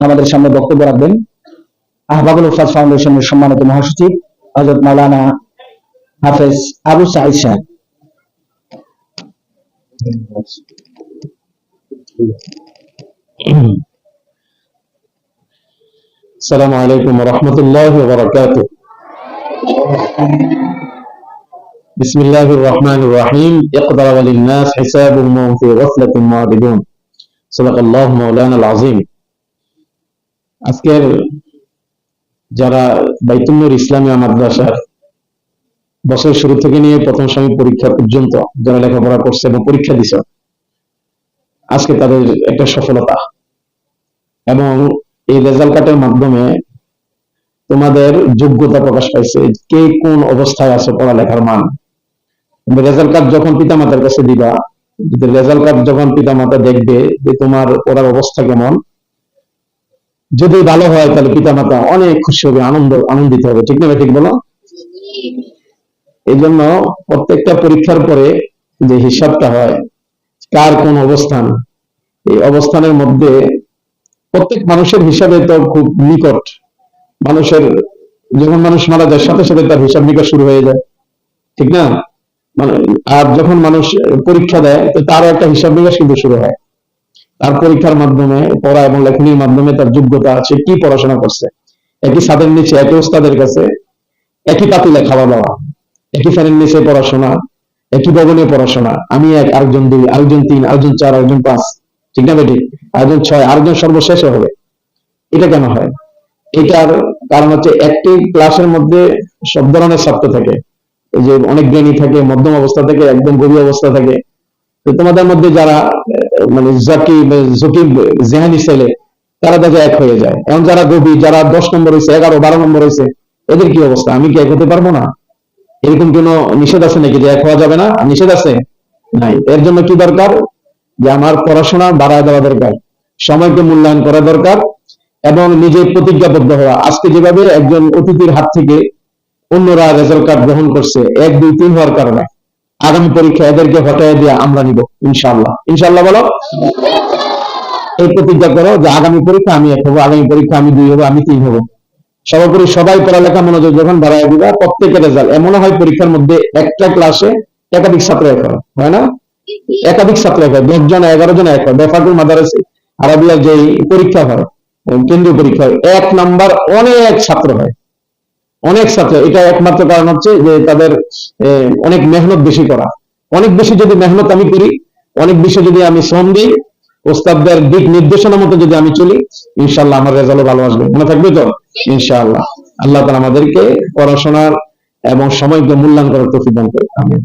আমাদের সামনে বক্তব্য রাখবেন আহবাবুল উফাদ ফাউন্ডেশনের সম্মানিত মহাসচিব হযরত মাওলানা হাফেজ আবু সাঈদ সাহেব। আসসালামু আলাইকুম ওয়া রাহমাতুল্লাহি ওয়া বারাকাতুহু। বিসমিল্লাহির রহমানির রহিম। ইকতারাবা লিন-নাস হিসাবুহুম ওয়া হুম ফি গাফলাতিন মুআরিদুন। সাদাকাল্লাহু মাওলানাল আযীম। আজকের যারা বাইতুল নূর ইসলামিয়া মাদ্রাসার বছর শুরু থেকে নিয়ে প্রথম শ্রেণী পরীক্ষা পর্যন্ত যারা লেখাপড়া করছে এবং পরীক্ষা দিছে, আজকে তাদের একটা সফলতা এবং এই রেজাল্ট কার্ডের মাধ্যমে তোমাদের যোগ্যতা প্রকাশ পাইছে, কে কোন অবস্থায় আছে পড়ালেখার মান। রেজাল্ট কার্ড যখন পিতামাতার কাছে দিবা, রেজাল্ট কার্ড যখন পিতামাতা দেখবে যে তোমার পড়ার অবস্থা কেমন, যদি ভালো হয় তাহলে পিতামাতা অনেক খুশি হবে, আনন্দিত হবে। ঠিক না ঠিক বলো? এই জন্য প্রত্যেকটা পরীক্ষার পরে যে হিসাবটা হয় কার কোন অবস্থান, এই অবস্থানের মধ্যে প্রত্যেক মানুষের হিসাবে তো খুব নিকট। মানুষের যখন মানুষ মারা যায় সাথে সাথে তার হিসাব নিকাশ শুরু হয়ে যায়, ঠিক না? আর যখন মানুষ পরীক্ষা দেয় তো তারও একটা হিসাব নিকাশ কিন্তু শুরু হয়। তার পরীক্ষার মাধ্যমে, পড়া এবং লেখনির মাধ্যমে তার যোগ্যতা আছে, কি পড়াশোনা করছে। একই ছাদের নিচে একই ওস্তাদের কাছে একই পাতিলে খাওয়া দাওয়া, একই ফ্যানের নিচে পড়াশোনা, একই ভবনে পড়াশোনা। আমি এক, আরেকজন দুই, আরেকজন তিন, আরেকজন চার, আরেকজন পাঁচ, ঠিক না বেটি? আরেকজন ছয়, আরেকজন সর্বশেষে হবে। এটা কেন হয়? এটার কারণ হচ্ছে একটি ক্লাসের মধ্যে সব ধরনের ছাত্র থাকে, এই যে অনেক জ্ঞানী থাকে, মধ্যম অবস্থা থাকে, একদম গভীর অবস্থা থাকে। তো তোমাদের মধ্যে যারা মানে জকিব জেহানি ছেলে, তারা দেখে এক হয়ে যায়। এখন যারা গভীর, যারা 10 নম্বর হয়েছে, 11, 12 নম্বর হয়েছে, এদের কি অবস্থা? আমি কি এক হতে পারবো না? এরকম কোন নিষেধ আছে নাকি যে এক হওয়া যাবে না? নিষেধ আছে? নাই। এর জন্য কি দরকার? যে আমার পড়াশোনা বাড়ায় দেওয়া দরকার, সময়কে মূল্যায়ন করা দরকার এবং নিজে প্রতিজ্ঞাবদ্ধ হওয়া। আজকে যেভাবে একজন অতিথির হাত থেকে অন্যরা রেজাল্ট কার্ড গ্রহণ করছে 1, 2, 3 হওয়ার কারণে, আগামী পরীক্ষা এদেরকে হটায় দিয়ে আমরা নিব ইনশাআল্লাহ। ইনশাআল্লাহ বলো। এই প্রতিজ্ঞা করো যে আগামী পরীক্ষা আমি 1 হবো, আগামী পরীক্ষা আমি 2 হবো, আমি 3 হবো। সর্বোপরি সবাই পড়ালেখা মনোযোগ যখন বাড়ায় দিবা, প্রত্যেকের রেজাল্ট এমন হয় পরীক্ষার মধ্যে একটা ক্লাসে একাধিক ছাত্র এক হয় না? একাধিক ছাত্র এক হয়, 10 জন 11 জন এক হয়। বেফাকুল মাদারাসে আরাবিয়ার যে পরীক্ষা হয়, কেন্দ্রীয় পরীক্ষা হয়, 1 নাম্বার অনেক ছাত্র হয়, অনেক ছাত্র। এটা একমাত্র কারণ হচ্ছে যে তাদের অনেক মেহনত বেশি করা। অনেক বেশি যদি মেহনত আমি করি, অনেক বেশি যদি আমি শ্রম দিই, ওস্তাদদের দিক নির্দেশনা মতো যদি আমি চলি, ইনশাআল্লাহ আমার রেজাল্ট ভালো আসবে। মনে থাকবে তো? ইনশাআল্লাহ। আল্লাহ তাআলা আমাদেরকে পড়াশোনার এবং সময়কে মূল্যায়ন করার তৌফিক দান করুন। আমিন।